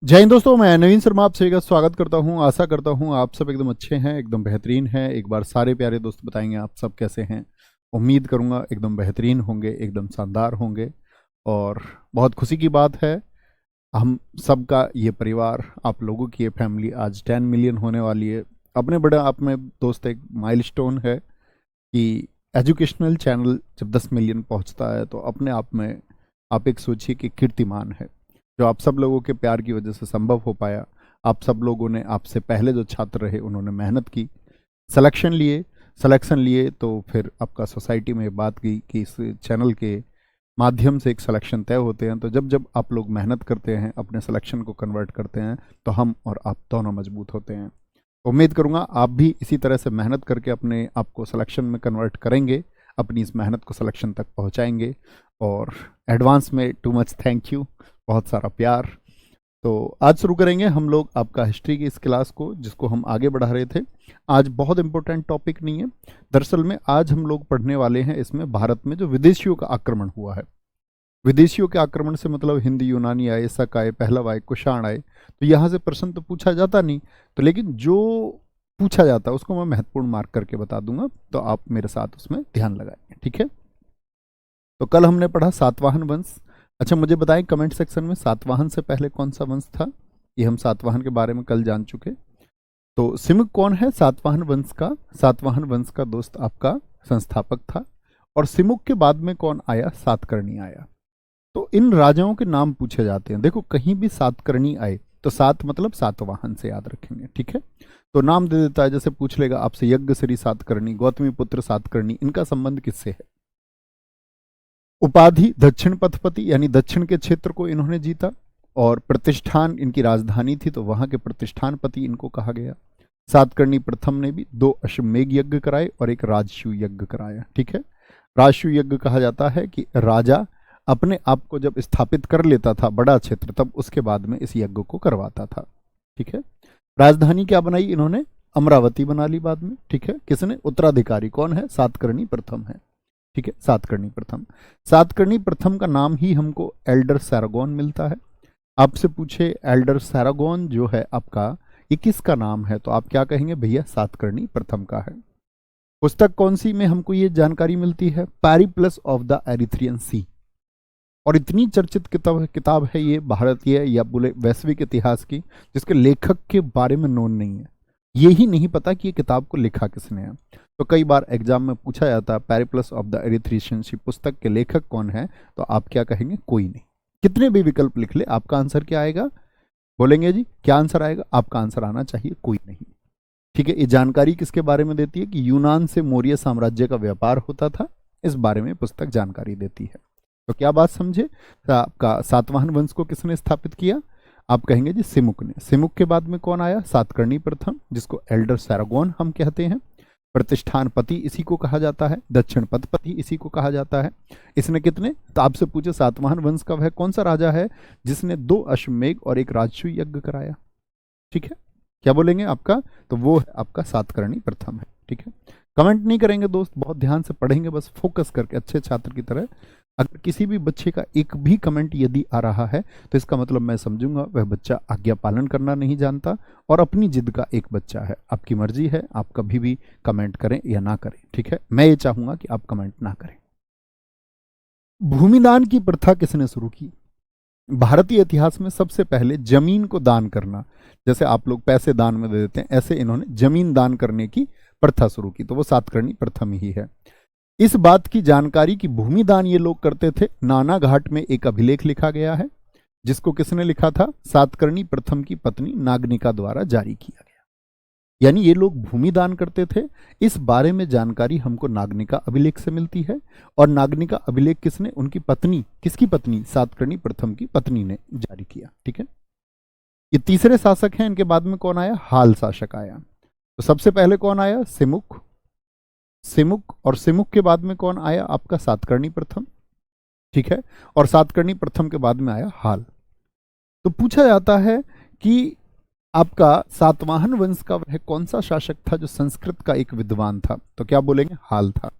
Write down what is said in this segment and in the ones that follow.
जय हिंद दोस्तों, मैं नवीन शर्मा आप सभी का स्वागत करता हूं। आशा करता हूं आप सब एकदम अच्छे हैं, एकदम बेहतरीन हैं। एक बार सारे प्यारे दोस्त बताएंगे आप सब कैसे हैं। उम्मीद करूंगा एकदम बेहतरीन होंगे, एकदम शानदार होंगे। और बहुत खुशी की बात है, हम सब का ये परिवार, आप लोगों की ये फैमिली आज 10 मिलियन होने वाली है। अपने बड़े आप में दोस्त एक माइलस्टोन है कि एजुकेशनल चैनल जब 10 मिलियन पहुंचता है तो अपने आप में आप एक सोचिए कि कीर्तिमान है, जो आप सब लोगों के प्यार की वजह से संभव हो पाया। आप सब लोगों ने, आपसे पहले जो छात्र रहे उन्होंने मेहनत की, सिलेक्शन लिए तो फिर आपका सोसाइटी में बात गई कि इस चैनल के माध्यम से एक सिलेक्शन तय होते हैं। तो जब जब आप लोग मेहनत करते हैं, अपने सिलेक्शन को कन्वर्ट करते हैं, तो हम और आप दोनों मजबूत होते हैं। उम्मीद करूंगा आप भी इसी तरह से मेहनत करके अपने आप को सिलेक्शन में कन्वर्ट करेंगे, अपनी इस मेहनत को सिलेक्शन तक पहुंचाएंगे। और एडवांस में टू मच थैंक यू, बहुत सारा प्यार। तो आज शुरू करेंगे हम लोग आपका हिस्ट्री की इस क्लास को, जिसको हम आगे बढ़ा रहे थे। आज बहुत इंपॉर्टेंट टॉपिक नहीं है, दरअसल में आज हम लोग पढ़ने वाले हैं इसमें भारत में जो विदेशियों का आक्रमण हुआ है। विदेशियों के आक्रमण से मतलब हिंदी यूनानी आए, शक आए, पहलव आए, कुषाण आए। तो यहाँ से प्रश्न तो पूछा जाता नहीं, तो लेकिन जो पूछा जाता है उसको मैं महत्वपूर्ण मार्क करके बता दूंगा, तो आप मेरे साथ उसमें ध्यान लगाएंगे, ठीक है। तो कल हमने पढ़ा सातवाहन वंश। अच्छा, मुझे बताएं कमेंट सेक्शन में सातवाहन से पहले कौन सा वंश था। ये हम सातवाहन के बारे में कल जान चुके। तो सिमुक कौन है सातवाहन वंश का? सातवाहन वंश का दोस्त आपका संस्थापक था। और सिमुक के बाद में कौन आया? सातकर्णी आया। तो इन राजाओं के नाम पूछे जाते हैं। देखो, कहीं भी सातकर्णी आए तो सात मतलब सातवाहन से याद रखेंगे, ठीक है। तो नाम दे देता है, जैसे पूछ लेगा आपसे यज्ञ श्री सातकर्णी, गौतमी पुत्र सातकर्णी, इनका संबंध किससे है? उपाधि दक्षिण पथपति, यानी दक्षिण के क्षेत्र को इन्होंने जीता। और प्रतिष्ठान, इनकी राजधानी थी तो वहां के प्रतिष्ठानपति इनको कहा गया। सातकर्णी प्रथम ने भी 2 अश्वमेध यज्ञ कराए और एक राजसूय यज्ञ कराया, ठीक है। राजसूय यज्ञ कहा जाता है कि राजा अपने आप को जब स्थापित कर लेता था बड़ा क्षेत्र, तब उसके बाद में इस यज्ञ को करवाता था, ठीक है। राजधानी क्या बनाई इन्होंने? अमरावती बना ली बाद में, ठीक है। किसने? उत्तराधिकारी कौन है? सातकर्णी प्रथम है, ठीक है। सातकर्णी प्रथम, सातकर्णी प्रथम का नाम ही हमको एल्डर सैरागोन मिलता है। आपसे पूछे एल्डर सैरागोन जो है आपका, ये किसका नाम है, तो आप क्या कहेंगे? भैया सातकर्णी प्रथम का है। पुस्तक कौन सी में हमको ये जानकारी मिलती है? पैरिप्लस ऑफ द एरिथ्रियन सी। और इतनी चर्चित किताब है ये भारतीय या बोले वैश्विक इतिहास की, जिसके लेखक के बारे में नोन नहीं है। ये ही नहीं पता कि ये किताब को लिखा किसने है। तो कई बार एग्जाम में पूछा जाता है पैरिप्लस ऑफ द एरिथ्रियन सी पुस्तक के लेखक कौन है, तो आप क्या कहेंगे? कोई नहीं। कितने भी विकल्प लिख ले, आपका आंसर क्या आएगा? बोलेंगे जी क्या आंसर आएगा? आपका आंसर आना चाहिए कोई नहीं, ठीक है। ये जानकारी किसके बारे में देती है कि यूनान से मौर्य साम्राज्य का व्यापार होता था, इस बारे में पुस्तक जानकारी देती है। तो क्या बात समझे? तो आपका सातवाहन वंश को किसने स्थापित किया? आप कहेंगे जी सिमुक ने। सिमुक के बाद में कौन आया? सातकर्णी प्रथम, जिसको एल्डर सैरागोन हम कहते हैं। प्रतिष्ठानपति इसी को कहा जाता है, दक्षिण पथपति इसी को कहा जाता है। इसने कितने? तो आपसे पूछे सातवाहन वंश का वह कौन सा राजा है जिसने 2 अश्वमेध और एक राजसूय यज्ञ कराया, ठीक है। क्या बोलेंगे आपका? तो वो है आपका सातकर्णी प्रथम है, ठीक है। कमेंट नहीं करेंगे दोस्त, बहुत ध्यान से पढ़ेंगे, बस फोकस करके अच्छे छात्र की तरह। अगर किसी भी बच्चे का एक भी कमेंट यदि आ रहा है तो इसका मतलब मैं समझूंगा वह बच्चा आज्ञा पालन करना नहीं जानता और अपनी जिद का एक बच्चा है। आपकी मर्जी है, आप कभी भी कमेंट करें या ना करें, ठीक है। मैं ये चाहूंगा कि आप कमेंट ना करें। भूमिदान की प्रथा किसने शुरू की? भारतीय इतिहास में सबसे पहले जमीन को दान करना, जैसे आप लोग पैसे दान में दे देते हैं, ऐसे इन्होंने जमीन दान करने की प्रथा शुरू की, तो वो सातकर्णी प्रथम ही है। इस बात की जानकारी कि भूमि दान ये लोग करते थे, नाना घाट में एक अभिलेख लिखा गया है, जिसको किसने लिखा था? सातकर्णी प्रथम की पत्नी नागनिका द्वारा जारी किया गया। यानी ये लोग भूमि दान करते थे, इस बारे में जानकारी हमको नागनिका अभिलेख से मिलती है। और नागनिका अभिलेख किसने? उनकी पत्नी, किसकी पत्नी? सातकर्णी प्रथम की पत्नी ने जारी किया, ठीक है। ये तीसरे शासक हैं, इनके बाद में कौन आया? हाल शासक आया। तो सबसे पहले कौन आया? सिमुक। सिमुक, और सिमुक के बाद में कौन आया? आपका सातकर्णी प्रथम, ठीक है। और सातकर्णी प्रथम के बाद में आया हाल। तो पूछा जाता है कि आपका सातवाहन वंश का वह कौन सा शासक था जो संस्कृत का एक विद्वान था, तो क्या बोलेंगे? हाल था।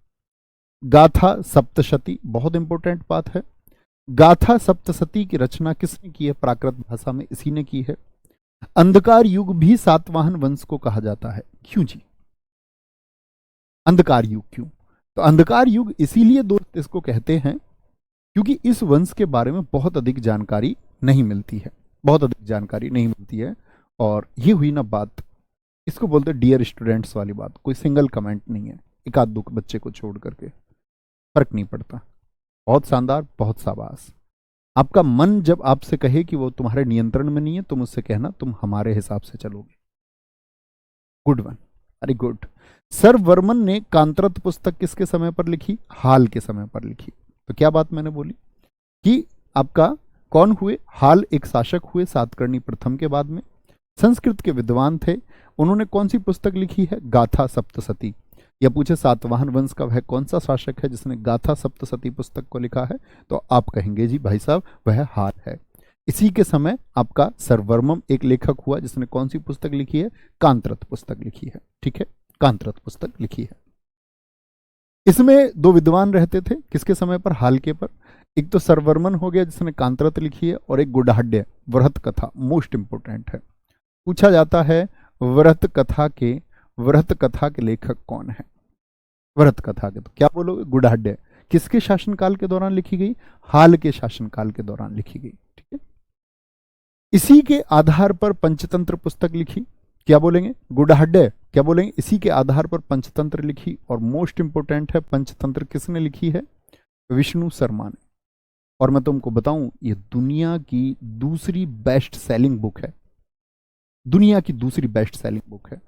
गाथा सप्तशती, बहुत इंपॉर्टेंट बात है। गाथा सप्तशती की रचना किसने की है? प्राकृत भाषा में इसी ने की है। अंधकार युग भी सातवाहन वंश को कहा जाता है, क्यों जी? अंधकार युग क्यों? तो अंधकार युग इसीलिए दोस्त इसको कहते हैं क्योंकि इस वंश के बारे में बहुत अधिक जानकारी नहीं मिलती है, बहुत अधिक जानकारी नहीं मिलती है। और ये हुई ना बात, इसको बोलते हैं डियर स्टूडेंट्स वाली बात। कोई सिंगल कमेंट नहीं है, एक आध दो बच्चे को छोड़ करके, फर्क नहीं पड़ता। बहुत शानदार, बहुत शाबाश। आपका मन जब आपसे कहे कि वो तुम्हारे नियंत्रण में नहीं है, तुम उससे कहना तुम हमारे हिसाब से चलोगे। Good one, very good. Sir Varman ने कांतरत पुस्तक किसके समय पर लिखी? हाल के समय पर लिखी। तो क्या बात मैंने बोली कि आपका कौन हुए? हाल एक शासक हुए सातकर्णी प्रथम के बाद में, संस्कृत के विद्वान थे। उन्होंने कौन सी पुस्तक लिखी है? गाथा सप्तशती। या पूछे सातवाहन वंश का वह कौन सा शासक है जिसने गाथा सप्तशती पुस्तक को लिखा है? तो आप कहेंगे जी भाई साहब वह हाल है। इसी के समय आपका सरवर्मम एक लेखक हुआ जिसने कौन सी पुस्तक लिखी है? कांतरत पुस्तक लिखी है। ठीक है, कांतरत पुस्तक लिखी है। इसमें दो विद्वान रहते थे, किसके समय पर? हाल के पर। एक तो सरवर्मन हो गया जिसने कांतरत लिखी है, और एक गुडाढ्य वृहत कथा, मोस्ट इंपोर्टेंट है। पूछा जाता है वृहत कथा के लेखक कौन है? वृहत कथा के, तो क्या बोलोगे? गुडाढ्य। किसके शासनकाल के दौरान लिखी गई? हाल के शासनकाल के दौरान लिखी गई। ठीक है, इसी के आधार पर पंचतंत्र पुस्तक लिखी। क्या बोलेंगे? गुडाढ्य। क्या बोलेंगे? इसी के आधार पर पंचतंत्र लिखी। और मोस्ट इंपोर्टेंट है, पंचतंत्र किसने लिखी है? विष्णु शर्मा ने। और मैं तुमको बताऊं, ये दुनिया की दूसरी बेस्ट सेलिंग बुक है, दुनिया की दूसरी बेस्ट सेलिंग बुक है।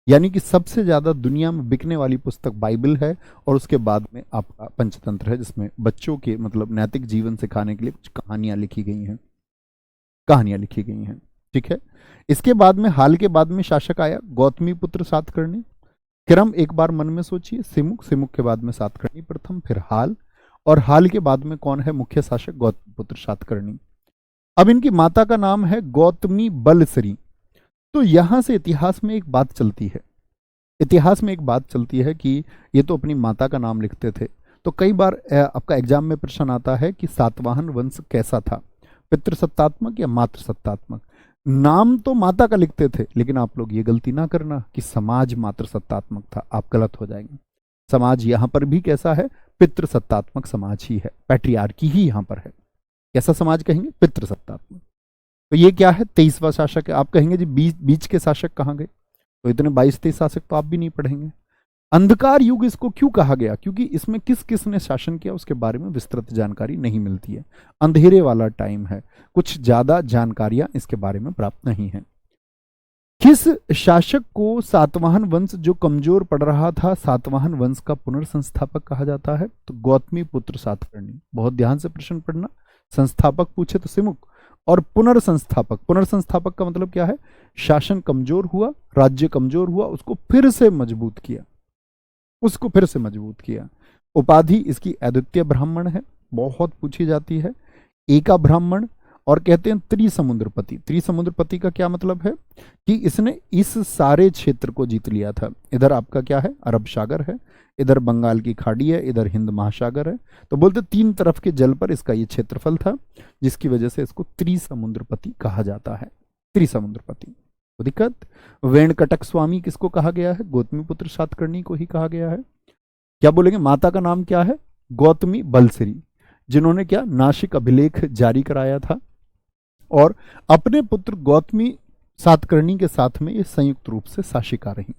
यानी कि सबसे ज्यादा दुनिया में बिकने वाली पुस्तक बाइबल है, और उसके बाद में आपका पंचतंत्र है, जिसमें बच्चों के मतलब नैतिक जीवन सिखाने के लिए कुछ कहानियां लिखी गई हैं, कहानियां लिखी गई हैं। ठीक है, इसके बाद में हाल के बाद में शासक आया गौतमी पुत्र सातकर्णी। क्रम एक बार मन में सोचिए, सिमुक, सिमुक के बाद में सातकर्णी प्रथम, फिर हाल, और हाल के बाद में कौन है मुख्य शासक? गौतमी पुत्र सातकर्णी। अब इनकी माता का नाम है गौतमी बलसरी। तो यहां से इतिहास में एक बात चलती है, इतिहास में एक बात चलती है कि ये तो अपनी माता का नाम लिखते थे। तो कई बार आपका एग्जाम में प्रश्न आता है कि सातवाहन वंश कैसा था, पितृसत्तात्मक या मातृ सत्तात्मक? नाम तो माता का लिखते थे, लेकिन आप लोग ये गलती ना करना कि समाज मातृ सत्तात्मक था, आप गलत हो जाएंगे। समाज यहां पर भी कैसा है? पितृसत्तात्मक समाज ही है, पैट्रियार्की ही यहां पर है। कैसा समाज कहेंगे? पितृसत्तात्मक। तो ये क्या है? 23वां शासक है। आप कहेंगे जी बीच के शासक कहाँ गए? तो इतने 22-23 शासक तो आप भी नहीं पढ़ेंगे। अंधकार युग इसको क्यों कहा गया? क्योंकि इसमें किस किस ने शासन किया उसके बारे में विस्तृत जानकारी नहीं मिलती है, अंधेरे वाला टाइम है, कुछ ज्यादा जानकारियां इसके बारे में प्राप्त नहीं है। किस शासक को सातवाहन वंश जो कमजोर पड़ रहा था, सातवाहन वंश का पुनर्संस्थापक कहा जाता है? तो गौतमी पुत्र सातकर्णी। बहुत ध्यान से प्रश्न पढ़ना, संस्थापक पूछे तो सिमुक, और पुनर्संस्थापक, पुनर्संस्थापक का मतलब क्या है? शासन कमजोर हुआ, राज्य कमजोर हुआ, उसको फिर से मजबूत किया, उसको फिर से मजबूत किया। उपाधि इसकी अद्वितीय ब्राह्मण है, बहुत पूछी जाती है, एका ब्राह्मण, और कहते हैं त्रिसमुद्रपति। त्रिसमुद्रपति का क्या मतलब है? कि इसने इस सारे क्षेत्र को जीत लिया था। इधर आपका क्या है? अरब सागर है, इधर बंगाल की खाड़ी है, इधर हिंद महासागर है। तो बोलते तीन तरफ के जल पर इसका ये क्षेत्रफल था, जिसकी वजह से इसको त्रिसमुद्रपति कहा जाता है। त्रिसमुद्रपति। तो दिक्कत, वेणकटक स्वामी किसको कहा गया है? गौतमी पुत्र सातकर्णी को ही कहा गया है। क्या बोलेंगे? माता का नाम क्या है? गौतमी बलसरी, जिन्होंने क्या? नासिक अभिलेख जारी कराया था, और अपने पुत्र गौतमी सातकर्णी के साथ में ये संयुक्त रूप से शासिका रही,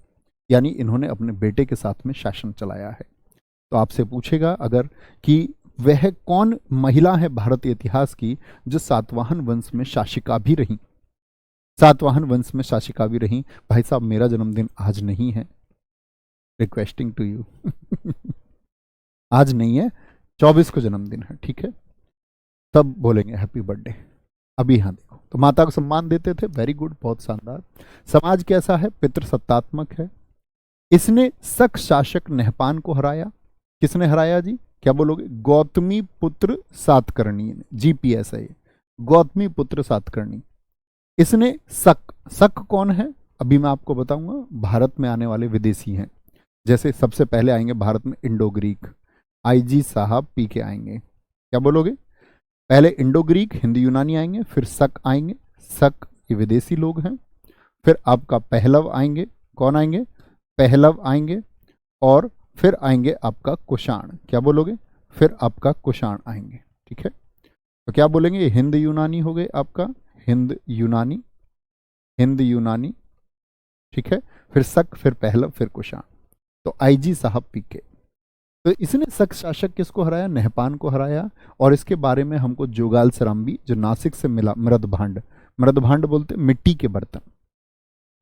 यानी इन्होंने अपने बेटे के साथ में शासन चलाया है। तो आपसे पूछेगा अगर कि वह कौन महिला है भारतीय इतिहास की जो सातवाहन वंश में शासिका भी रही? सातवाहन वंश में शासिका भी रही। भाई साहब मेरा जन्मदिन आज नहीं है, रिक्वेस्टिंग टू यू आज नहीं है, 24 को जन्मदिन है, ठीक है? तब बोलेंगे हैप्पी बर्थडे। अभी यहाँ देखो, तो माता को सम्मान देते थे, वेरी गुड, बहुत शानदार। समाज कैसा है? पितृसत्तात्मक है। इसने शक शासक नहपान को हराया। किसने हराया जी? क्या बोलोगे? गौतमी पुत्र सातकर्णी ने, जीपीएस है ये, गौतमी पुत्र सातकर्णी। इसने शक कौन है? अभी मैं आपको बताऊंगा। भारत में आने वाले विदेशी हैं, जैसे सबसे पहले आएंगे भारत में इंडो ग्रीक, आईजी साहब पी के आएंगे। क्या बोलोगे? पहले इंडो ग्रीक हिंदी यूनानी आएंगे, फिर शक आएंगे, शक ये विदेशी लोग हैं, फिर आपका पहलव आएंगे, कौन आएंगे, पहलव आएंगे, और फिर आएंगे आपका कुषाण, क्या बोलोगे, फिर आपका कुषाण आएंगे। ठीक है, तो क्या बोलेंगे, ये हिंद यूनानी हो गए आपका, हिंद यूनानी, हिंद यूनानी। ठीक है, फिर शक, फिर पहलव, फिर कुषाण। तो आईजी साहब पीके, तो इसने शक शासक किसको हराया, नहपान को हराया। और इसके बारे में हमको जोगाल सराम्बी जो नासिक से मिला, मृदभांड, मृदभांड बोलते मिट्टी के बर्तन,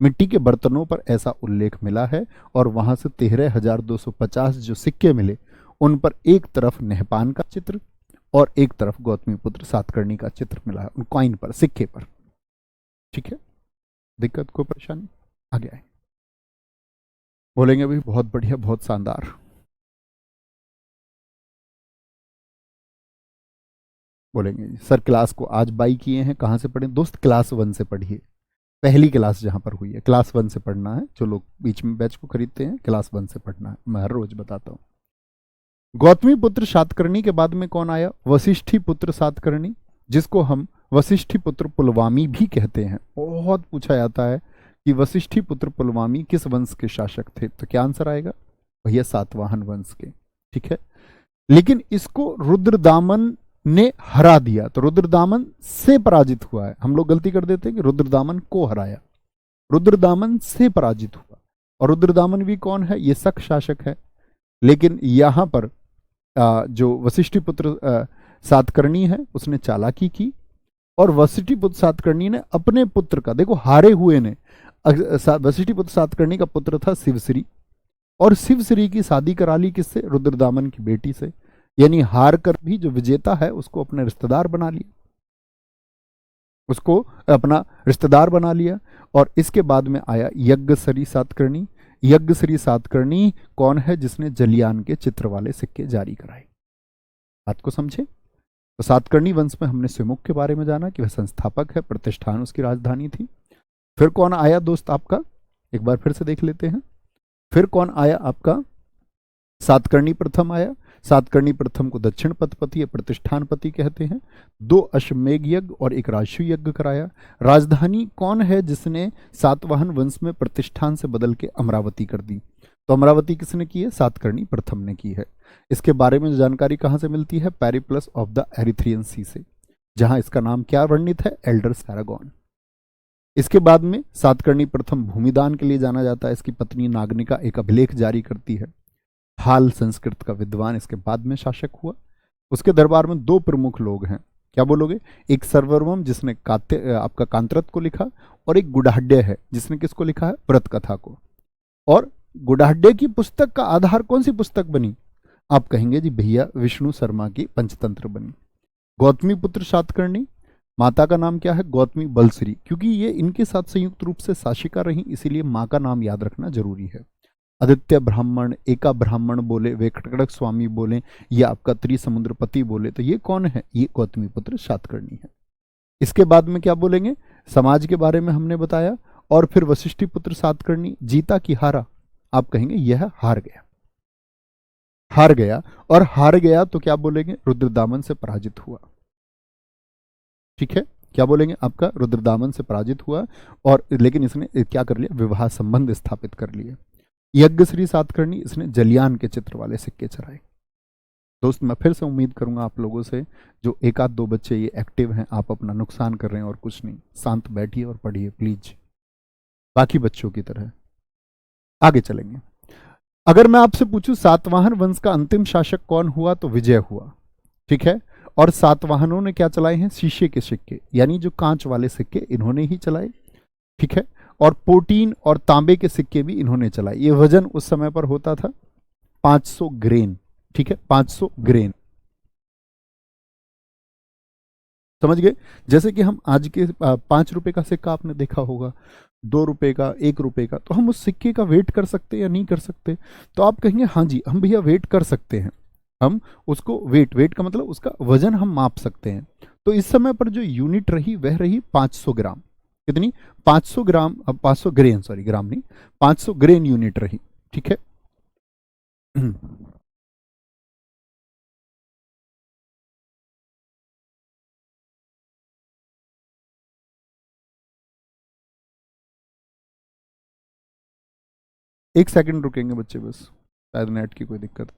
मिट्टी के बर्तनों पर ऐसा उल्लेख मिला है। और वहां से 13,250 जो सिक्के मिले, उन पर एक तरफ नहपान का चित्र और एक तरफ गौतमीपुत्र सातकर्णी का चित्र मिला है, उन कॉइन पर, सिक्के पर। ठीक है, दिक्कत कोई परेशानी, आगे आए, बोलेंगे भाई बहुत बढ़िया, बहुत शानदार। बोलेंगे सर क्लास को आज बाई किए हैं, कहाँ से पढ़े दोस्त, क्लास 1 से पढ़िए, पहली क्लास जहाँ पर हुई है क्लास 1 से पढ़ना है। जो लोग बीच में बैच को खरीदते हैं क्लास 1 से पढ़ना है, मैं हर रोज बताता हूँ। गौतमी पुत्र सातकर्णी के बाद में कौन आया, वशिष्ठी पुत्र सातकर्णी, जिसको हम वशिष्ठी पुत्र पुलवामी भी कहते हैं। बहुत पूछा जाता है कि वशिष्ठी पुत्र पुलवामी किस वंश के शासक थे, तो क्या आंसर आएगा भैया, सातवाहन वंश के। ठीक है, लेकिन इसको रुद्रदामन ने हरा दिया, तो रुद्रदामन से पराजित हुआ है। हम लोग गलती कर देते हैं कि रुद्रदामन को हराया, रुद्रदामन से पराजित हुआ। और रुद्रदामन भी कौन है, ये शक शासक है। लेकिन यहां पर जो वशिष्ठी पुत्र सातकर्णी है उसने चालाकी की, और वशिष्ठी पुत्र सातकर्णी ने अपने पुत्र का, देखो हारे हुए ने, वशिष्ठी पुत्र सातकर्णी का पुत्र था शिवश्री, और शिवश्री की शादी करा ली किससे, रुद्रदामन की बेटी से। यानी हार कर भी जो विजेता है उसको अपने रिश्तेदार बना लिया, उसको अपना रिश्तेदार बना लिया। और इसके बाद में आया यज्ञश्री सातकर्णी। यज्ञश्री सातकर्णी कौन है, जिसने जलियान के चित्र वाले सिक्के जारी कराए। बात को समझे, तो सातकर्णी वंश में हमने सिमुक के बारे में जाना कि वह संस्थापक है, प्रतिष्ठान उसकी राजधानी थी। फिर कौन आया दोस्त आपका, एक बार फिर से देख लेते हैं। फिर कौन आया आपका, सातकर्णी प्रथम आया। सातकर्णी प्रथम को दक्षिण पथपति या प्रतिष्ठानपति कहते हैं। 2 अश्वमेघ यज्ञ और 1 राजसूय यज्ञ कराया। राजधानी कौन है जिसने सातवाहन वंश में प्रतिष्ठान से बदल के अमरावती कर दी, तो अमरावती किसने की है, सातकर्णी प्रथम ने की है। इसके बारे में जानकारी कहां से मिलती है, पेरिप्लस ऑफ द एरिथ्रियन सी से, जहां इसका नाम क्या वर्णित है, एल्डर सैरागॉन। इसके बाद में सातकर्णी प्रथम भूमिदान के लिए जाना जाता है। इसकी पत्नी नागनिका एक अभिलेख जारी करती है। हाल संस्कृत का विद्वान इसके बाद में शासक हुआ। उसके दरबार में 2 प्रमुख लोग हैं, क्या बोलोगे, एक सर्ववर्मम जिसने आपका कांत्रत को लिखा, और एक गुडाढ्य है जिसने किसको लिखा है, व्रत कथा को। और गुडाढ्य की पुस्तक का आधार कौन सी पुस्तक बनी, आप कहेंगे जी भैया विष्णु शर्मा की पंचतंत्र बनी। गौतमी पुत्र सातकर्णी, माता का नाम क्या है, गौतमी बलश्री, क्योंकि ये इनके साथ संयुक्त रूप से शासिका रही, इसीलिए माँ का नाम याद रखना जरूरी है। आदित्य ब्राह्मण, एका ब्राह्मण बोले, वेंकटक स्वामी बोले, या आपका त्रिसमुद्रपति बोले, तो ये कौन है, ये गौतमी पुत्र सातकर्णी है। इसके बाद में क्या बोलेंगे, समाज के बारे में हमने बताया। और फिर वशिष्ठी पुत्र सातकर्णी जीता कि हारा, आप कहेंगे यह हार गया, हार गया। और हार गया तो क्या बोलेंगे, रुद्रदामन से पराजित हुआ। ठीक है, क्या बोलेंगे, आपका रुद्रदामन से पराजित हुआ। और लेकिन इसने क्या कर लिया, विवाह संबंध स्थापित कर लिए। यज्ञश्री सातकर्णी, इसने जलियान के चित्र वाले सिक्के चढ़ाए। दोस्त मैं फिर से उम्मीद करूंगा आप लोगों से, जो 1-2 बच्चे ये एक्टिव हैं, आप अपना नुकसान कर रहे हैं और कुछ नहीं, शांत बैठिए और पढ़िए प्लीज, बाकी बच्चों की तरह। आगे चलेंगे। अगर मैं आपसे पूछूं सातवाहन वंश का अंतिम शासक कौन हुआ, तो विजय हुआ। ठीक है, और सातवाहनों ने क्या चलाए हैं, शीशे के सिक्के, यानी जो कांच वाले सिक्के इन्होंने ही चलाए। ठीक है, और पोटीन और तांबे के सिक्के भी इन्होंने चलाए। ये वजन उस समय पर होता था 500 ग्रेन। ठीक है, 500 ग्रेन, समझ गए। जैसे कि हम आज के 5 रुपए का सिक्का आपने देखा होगा, 2 रुपए का, 1 रुपए का, तो हम उस सिक्के का वेट कर सकते हैं या नहीं कर सकते, तो आप कहेंगे हाँ जी हम भैया वेट कर सकते हैं। हम उसको वेट का मतलब उसका वजन हम माप सकते हैं। तो इस समय पर जो यूनिट रही वह रही 500 ग्राम। कितनी, 500 ग्राम, अब 500 ग्रेन, सॉरी ग्राम नहीं, 500 ग्रेन यूनिट रही। ठीक है एक सेकंड रुकेंगे बच्चे बस, शायद नेट की कोई दिक्कत।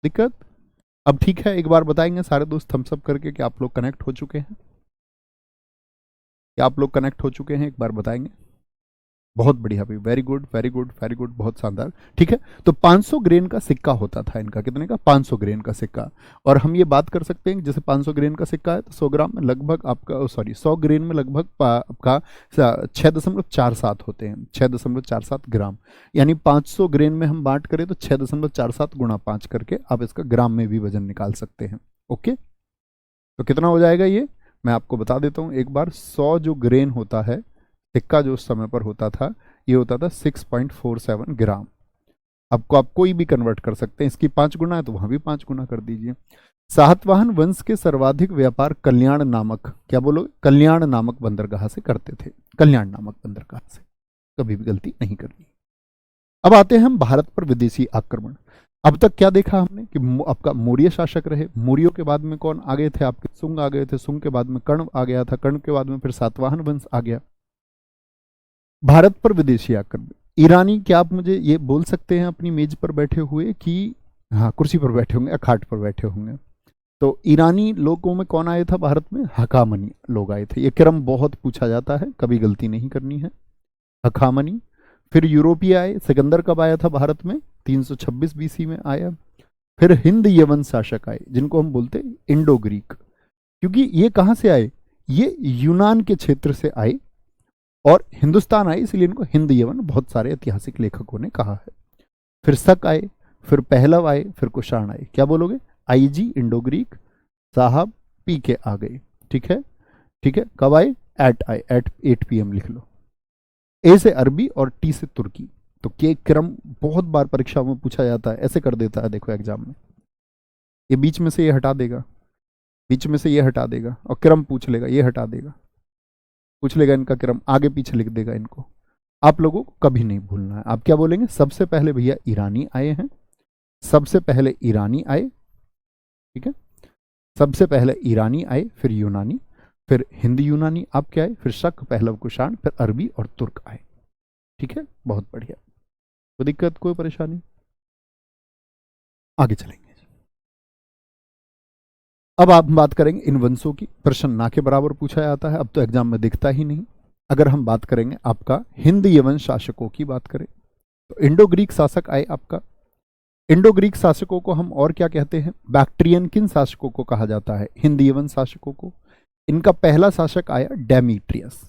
दिक्कत अब ठीक है? एक बार बताएंगे सारे दोस्त थम्स अप करके कि आप लोग कनेक्ट हो चुके हैं, क्या आप लोग कनेक्ट हो चुके हैं, एक बार बताएंगे। बहुत बढ़िया भाई, very good very good very good, बहुत शानदार। ठीक है, तो 500 ग्रेन का सिक्का होता था इनका, कितने का? 500 ग्रेन का सिक्का। और हम ये बात कर सकते हैं कि जैसे 500 ग्रेन का सिक्का है तो 100 ग्राम में लगभग आपका, सॉरी 100 ग्रेन में लगभग आपका 6.47 होते हैं, 6.47 ग्राम। यानी 500 ग्रेन में हम बांट करें तो 6.47 गुणा 5 करके आप इसका ग्राम में भी वजन निकाल सकते हैं। ओके, तो कितना हो जाएगा ये मैं आपको बता देता हूँ एक बार। 100 जो ग्रेन होता है सिक्का जो उस समय पर होता था, ये होता था 6.47 ग्राम। आपको आप कोई भी कन्वर्ट कर सकते हैं, इसकी 5 गुना है तो वहां भी 5 गुना कर दीजिए। सातवाहन वंश के सर्वाधिक व्यापार कल्याण नामक, क्या बोलो, कल्याण नामक बंदरगाह से करते थे, कल्याण नामक बंदरगाह से, कभी भी गलती नहीं करनी। अब आते हैं हम भारत पर विदेशी आक्रमण। अब तक क्या देखा हमने कि आपका मौर्य शासक रहे, मौर्यों के बाद में कौन आ गए थे? आपके सुंग आ गए थे, सुंग के बाद में कर्ण आ गया था, कर्ण के बाद में फिर सातवाहन वंश आ गया। भारत पर विदेशी आक्रमण, ईरानी, क्या आप मुझे ये बोल सकते हैं अपनी मेज पर बैठे हुए कि, हाँ कुर्सी पर बैठे होंगे या खाट पर बैठे होंगे, तो ईरानी लोगों में कौन आया था भारत में? हखामनी लोग आए थे। ये क्रम बहुत पूछा जाता है, कभी गलती नहीं करनी है। हखामनी, फिर यूरोपीय आए। सिकंदर कब आया था भारत में? 326 बीसी में आया। फिर हिंद यवन शासक आए जिनको हम बोलते हैं इंडो ग्रीक, क्योंकि ये कहां से आए? ये यूनान के क्षेत्र से आए और हिंदुस्तान आए, इसलिए इनको हिंद यवन बहुत सारे ऐतिहासिक लेखकों ने कहा है। फिर शक आए, फिर पहलव आए, फिर कुषाण आए। क्या बोलोगे? आईजी इंडो ग्रीक साहब, पी के आ गए। ठीक है, ठीक है, कब आए? एट आए, एट 8 PM लिख लो। ए से अरबी और टी से तुर्की। तो के क्रम बहुत बार परीक्षा में पूछा जाता है, ऐसे कर देता है देखो एग्जाम में, ये बीच में से ये हटा देगा, बीच में से ये हटा देगा और क्रम पूछ लेगा, ये हटा देगा, पूछ लेगा इनका क्रम, आगे पीछे लिख देगा इनको। आप लोगों को कभी नहीं भूलना है। आप क्या बोलेंगे? सबसे पहले भैया ईरानी आए हैं, सबसे पहले ईरानी आए, ठीक है, सबसे पहले ईरानी आए, फिर यूनानी, फिर हिंदी यूनानी आप क्या आए, फिर शक, पहलव, कुषाण, फिर अरबी और तुर्क आए। ठीक है, बहुत बढ़िया, कोई दिक्कत, कोई परेशानी? आगे चलेंगे। अब आप बात करेंगे इन वंशों की, प्रश्न ना के बराबर पूछा जाता है, अब तो एग्जाम में दिखता ही नहीं। अगर हम बात करेंगे आपका हिंद यवन शासकों की बात करें तो इंडो ग्रीक शासक आए आपका। इंडो ग्रीक शासकों को हम और क्या कहते हैं? बैक्ट्रियन। किन शासकों को कहा जाता है? हिंद यवन शासकों को। इनका पहला शासक आया डेमीट्रियस,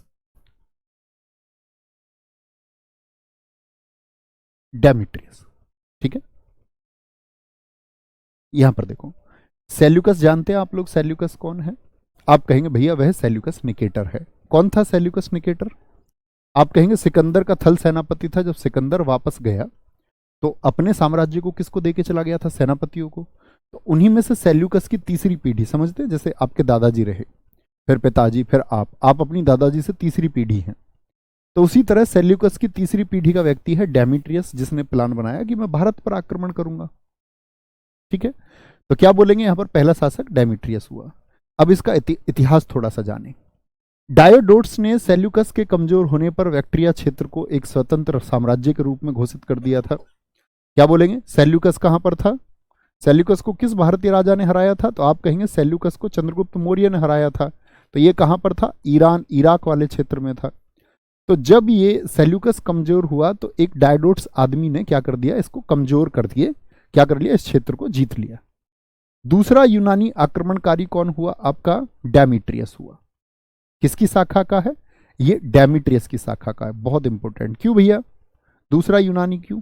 डेमीट्रियस, ठीक है। यहां पर देखो, सेल्यूकस जानते हैं आप लोग? सेल्यूकस कौन है? आप कहेंगे भैया वह सेल्यूकस निकेटर है। कौन था सेल्यूकस निकेटर? आप कहेंगे सिकंदर का थल सेनापति था। जब सिकंदर वापस गया तो अपने साम्राज्य को किसको देके चला गया था? सेनापतियों को। तो उन्हीं में से सेल्यूकस की तीसरी पीढ़ी, समझते, जैसे आपके दादाजी रहे, फिर पिताजी, फिर आप अपनी दादाजी से तीसरी पीढ़ी हैं, तो उसी तरह सेल्यूकस की तीसरी पीढ़ी का व्यक्ति है डेमीट्रियस, जिसने प्लान बनाया कि मैं भारत पर आक्रमण करूंगा। ठीक है, तो क्या बोलेंगे यहां पर? पहला शासक डेमीट्रियस हुआ। अब इसका इतिहास थोड़ा सा जाने। डायोडोट्स ने सेल्यूकस के कमजोर होने पर बैक्ट्रिया क्षेत्र को एक स्वतंत्र साम्राज्य के रूप में घोषित कर दिया था। क्या बोलेंगे? सेल्यूकस कहां पर था? सेल्यूकस को किस भारतीय राजा ने हराया था? तो आप कहेंगे सेल्यूकस को चंद्रगुप्त मौर्य ने हराया था। तो ये कहां पर था? ईरान, इराक वाले क्षेत्र में था। तो जब ये सेल्यूकस कमजोर हुआ तो एक डायोडोट्स आदमी ने क्या कर दिया? इसको कमजोर कर दिए, क्या कर लिया? इस क्षेत्र को जीत लिया। दूसरा यूनानी आक्रमणकारी कौन हुआ? आपका डेमीट्रियस हुआ। किसकी शाखा का है? ये डेमीट्रियस की शाखा का है। बहुत इंपॉर्टेंट। क्यों भैया दूसरा यूनानी क्यों?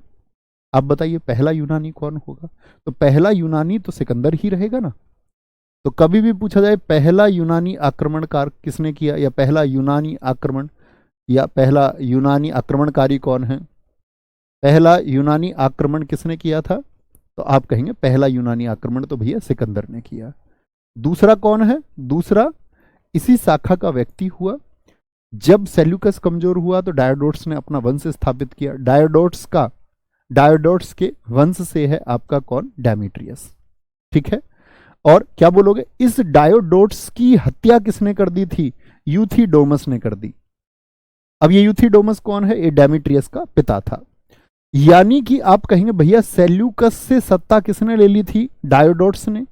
आप बताइए पहला यूनानी कौन होगा? तो पहला यूनानी तो सिकंदर ही रहेगा ना। तो कभी भी पूछा जाए पहला यूनानी आक्रमणकार किसने किया, या पहला यूनानी आक्रमण, या पहला यूनानी आक्रमणकारी कौन है, पहला यूनानी आक्रमण किसने किया था? तो आप कहेंगे पहला यूनानी आक्रमण तो भैया सिकंदर ने किया। दूसरा कौन है? दूसरा इसी शाखा का व्यक्ति हुआ। जब सेल्यूकस कमजोर हुआ तो डायोडोट्स ने अपना वंश स्थापित किया। डायोडोट्स के वंश से है आपका कौन? डेमेट्रियस। ठीक है। और क्या बोलोगे, इस डायोडोट्स की हत्या किसने कर दी थी? यूथिडोमस ने कर दी। अब ये यूथिडोमस कौन है? ये डेमेट्रियस का पिता था। यानी कि आप कहेंगे भैया सेल्यूकस से सत्ता किसने ले ली थी? डायोडोट्स ने।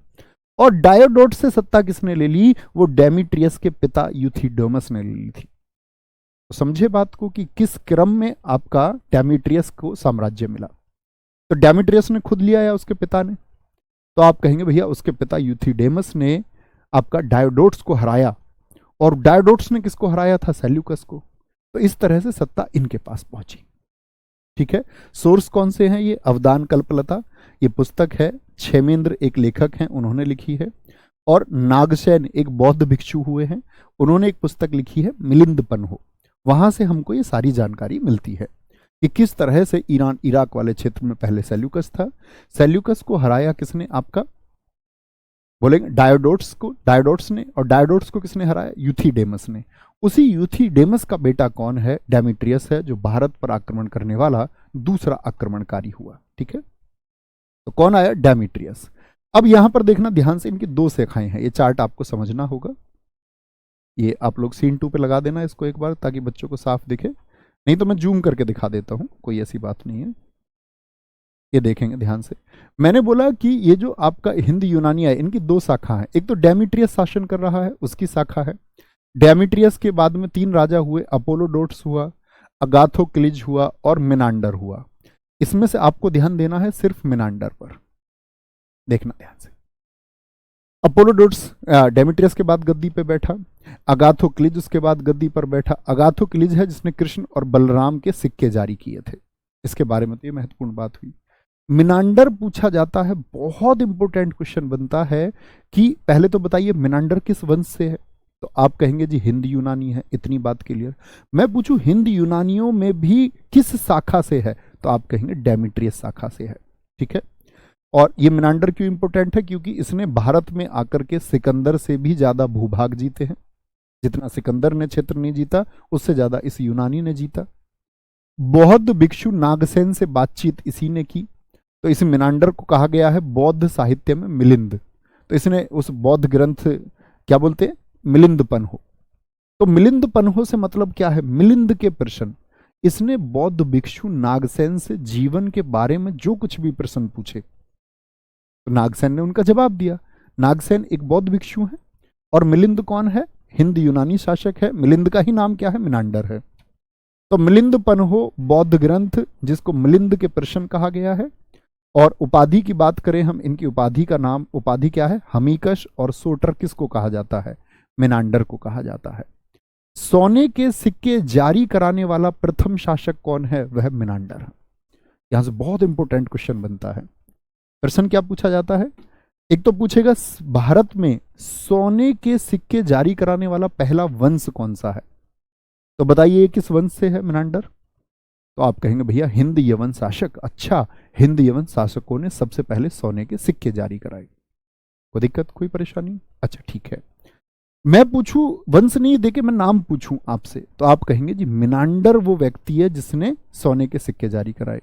और डायोडोट्स से सत्ता किसने ले ली? वो डेमेट्रियस के पिता यूथिडोमस ने ले ली थी। तो समझे बात को कि किस क्रम में आपका डेमेट्रियस को साम्राज्य मिला। तो डेमेट्रियस ने खुद लिया या उसके पिता ने? तो आप कहेंगे भैया उसके पिता यूथिडेमस ने आपका डायोडोट्स को हराया। और डायोडोट्स ने किसको हराया था? सेल्यूकस को। तो इस तरह से सत्ता इनके पास पहुंची। ठीक है। सोर्स कौन से हैं? ये अवदान कल्पलता, ये पुस्तक है, क्षेमेंद्र एक लेखक हैं, उन्होंने लिखी है। और नागसेन एक बौद्ध भिक्षु हुए हैं, उन्होंने एक पुस्तक लिखी है मिलिंद पन्हो। वहां से हमको ये सारी जानकारी मिलती है कि किस तरह से ईरान इराक वाले क्षेत्र में पहले सेल्यूकस था। सेल्यूकस को हराया किसने? आपका बोलेंगे डायोडोट्स ने। और डायोडोट्स को किसने हराया? यूथिडेमस ने। उसी यूथिडेमस का बेटा कौन है? डेमेट्रियस है, जो भारत पर आक्रमण करने वाला दूसरा आक्रमणकारी हुआ। ठीक है। तो कौन आया? डेमेट्रियस। अब यहां पर देखना ध्यान से, इनकी दो शाखाएं हैं, ये चार्ट आपको समझना होगा। ये आप लोग सीन 2 पे लगा देना इसको एक बार, ताकि बच्चों को साफ दिखे, नहीं तो मैं जूम करके दिखा देता हूं, कोई ऐसी बात नहीं है। ये देखेंगे ध्यान से। मैंने बोला कि ये जो आपका हिंद यूनानी है, इनकी दो शाखा है। एक तो डेमेट्रियस शासन कर रहा है, उसकी शाखा है। डेमेट्रियस के बाद में 3 राजा हुए, अपोलोडोट्स हुआ, अगाथोक्लिज हुआ और मिनांडर हुआ। इसमें से आपको ध्यान देना है सिर्फ मिनांडर पर, देखना ध्यान से। अपोलोडोट्स डेमेट्रियस के बाद गद्दी पे बैठा, अगाथोक्लिज उसके बाद गद्दी पर बैठा। अगाथोक्लिज है जिसने कृष्ण और बलराम के सिक्के जारी किए थे, इसके बारे में तो ये महत्वपूर्ण बात हुई। मिनांडर पूछा जाता है, बहुत इंपॉर्टेंट क्वेश्चन बनता है कि पहले तो बताइए मिनांडर किस वंश से है? तो आप कहेंगे जी हिंद यूनानी है, इतनी बात क्लियर। मैं पूछूं हिंद यूनानियों में भी किस शाखा से है? तो आप कहेंगे डेमेट्रियस शाखा से है। ठीक है। और ये मिनांडर क्यों इंपॉर्टेंट है? क्योंकि इसने भारत में आकर के सिकंदर से भी ज्यादा भूभाग जीते हैं। जितना सिकंदर ने क्षेत्र नहीं जीता, उससे ज्यादा इस यूनानी ने जीता। बौद्ध भिक्षु नागसेन से बातचीत इसी ने की। तो इस मिनांडर को कहा गया है बौद्ध साहित्य में मिलिंद। तो इसने उस बौद्ध ग्रंथ क्या बोलते हैं? मिलिंद पन्हो। तो मिलिंद पन्हो से मतलब क्या है? मिलिंद के प्रश्न। इसने बौद्ध भिक्षु नागसेन से जीवन के बारे में जो कुछ भी प्रश्न पूछे, तो नागसेन ने उनका जवाब दिया। नागसेन एक बौद्ध भिक्षु है। और मिलिंद कौन है? हिंद यूनानी शासक है। मिलिंद का ही नाम क्या है? मिनांडर है। तो मिलिंद पन्हो बौद्ध ग्रंथ, जिसको मिलिंद के प्रश्न कहा गया है। और उपाधि की बात करें हम, इनकी उपाधि का नाम, उपाधि क्या है? हमीकश। और सोटर किसको कहा जाता है? मिनांडर को कहा जाता है। सोने के सिक्के जारी कराने वाला प्रथम शासक कौन है? वह मिनांडर है। यहां से बहुत इंपॉर्टेंट क्वेश्चन बनता है। प्रश्न क्या पूछा जाता है? एक तो पूछेगा भारत में सोने के सिक्के जारी कराने वाला पहला वंश कौन सा है? तो बताइए किस वंश से है मिनांडर? तो आप कहेंगे भैया हिंद यवन शासक। अच्छा, हिंद यवन शासकों ने सबसे पहले सोने के सिक्के जारी कराए। कोई दिक्कत, कोई परेशानी? अच्छा ठीक है। मैं पूछूं वंश नहीं देके, मैं नाम पूछूं आपसे, तो आप कहेंगे जी मिनांडर वो व्यक्ति है जिसने सोने के सिक्के जारी कराए।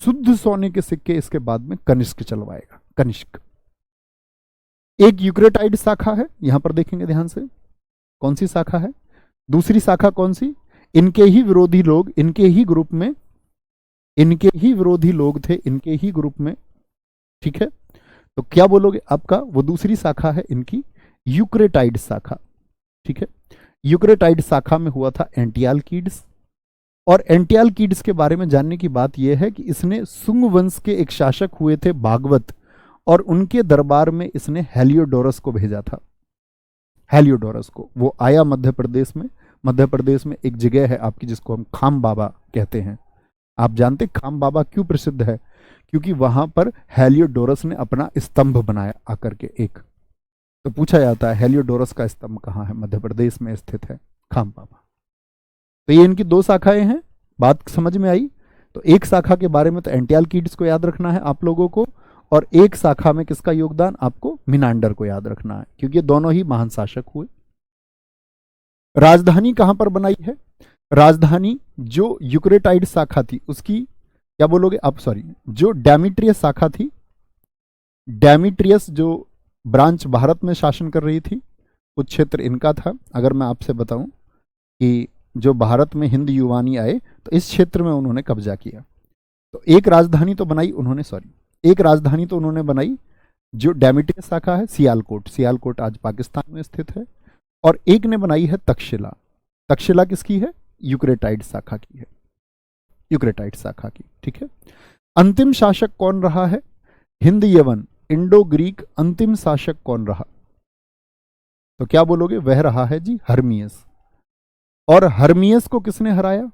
शुद्ध सोने के सिक्के इसके बाद में कनिष्क चलवाएगा। कनिष्क एक यूक्रेटाइड शाखा है, यहां पर देखेंगे ध्यान से। कौन सी शाखा है? दूसरी शाखा कौन सी? इनके ही विरोधी लोग, इनके ही ग्रुप में, इनके ही विरोधी लोग थे, इनके ही ग्रुप में। ठीक है। तो क्या बोलोगे? आपका वो दूसरी शाखा है इनकी यूक्रेटाइड शाखा। ठीक है। यूक्रेटाइड शाखा में हुआ था एंटियालकीड्स। और एंटियालकीड्स के बारे में जानने की बात यह है कि इसने सुंग वंश के एक शासक हुए थे भागवत, और उनके दरबार में इसने हेलियोडोरस को भेजा था। हेलियोडोरस को, वो आया मध्य प्रदेश में। मध्य प्रदेश में एक जगह है आपकी जिसको हम खाम बाबा कहते हैं। आप जानते खाम बाबा क्यों प्रसिद्ध है? क्योंकि वहां पर हेलियोडोरस ने अपना स्तंभ बनाया आकर के एक। तो पूछा जाता है हेलियोडोरस का स्तंभ कहाँ है? मध्य प्रदेश में स्थित है खाम बाबा। तो ये इनकी दो शाखाएं हैं। बात समझ में आई? तो एक शाखा के बारे में तो एंटियालकीड्स को याद रखना है आप लोगों को, और एक शाखा में किसका योगदान, आपको मिनांडर को याद रखना है, क्योंकि ये दोनों ही महान शासक हुए। राजधानी कहां पर बनाई है? राजधानी जो यूक्रेटाइड शाखा थी उसकी, क्या बोलोगे आप, सॉरी, जो डेमिट्रियस शाखा थी, डेमिट्रियस जो ब्रांच भारत में शासन कर रही थी, उस क्षेत्र इनका था। अगर मैं आपसे बताऊं कि जो भारत में हिंद युवानी आए तो इस क्षेत्र में उन्होंने कब्जा किया। तो एक राजधानी तो बनाई उन्होंने, सॉरी, एक राजधानी तो उन्होंने बनाई जो डेमिट्रियस शाखा है, सियालकोट। सियालकोट आज पाकिस्तान में स्थित है। और एक ने बनाई है तक्षशिला। तक्षशिला किसकी है? यूक्रेटाइड शाखा की है, यूक्रेटाइड शाखा की, ठीक है। अंतिम शासक कौन रहा है? हिंद यवन इंडो ग्रीक अंतिम शासक कौन रहा? तो क्या बोलोगे? वह रहा है जी हर्मियस। और हर्मियस को किसने हराया?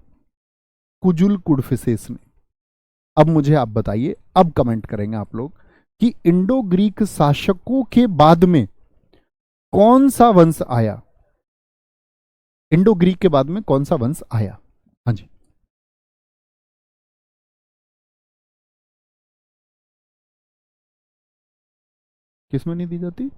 कुजुल कुडफिसेस ने। अब मुझे आप बताइए, अब कमेंट करेंगे आप लोग कि इंडो ग्रीक शासकों के बाद में कौन सा वंश आया? इंडो ग्रीक के बाद में कौन सा वंश आया? हाँ जी, किसमें नहीं दी जाती?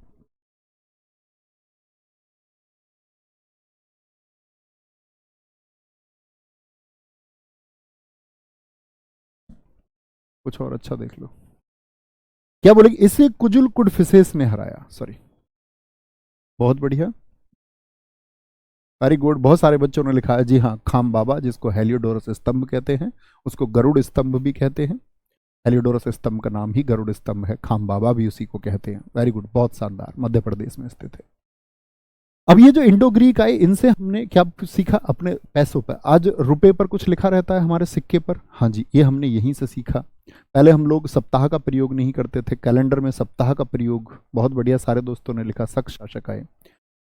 कुछ और अच्छा देख लो। क्या बोलेगी? इसे कुजुल कुडफिसेस ने हराया, सॉरी। बहुत बढ़िया, वेरी गुड। बहुत सारे बच्चों ने लिखा है जी हाँ, खाम बाबा, जिसको हेलियोडोरस स्तंभ कहते हैं, उसको गरुड़ स्तंभ भी कहते हैं। हेलियोडोरस स्तंभ का नाम ही गरुड़ स्तंभ है, खाम बाबा भी उसी को कहते हैं। वेरी गुड, बहुत शानदार, मध्य प्रदेश में स्थित है। अब ये जो इंडो ग्रीक आए, इनसे हमने क्या सीखा? अपने पैसों पर, आज रुपए पर कुछ लिखा रहता है हमारे सिक्के पर, हाँ जी, ये हमने यहीं से सीखा। पहले हम लोग सप्ताह का प्रयोग नहीं करते थे, कैलेंडर में सप्ताह का प्रयोग, बहुत बढ़िया, सारे दोस्तों ने लिखा। शक शासक आए।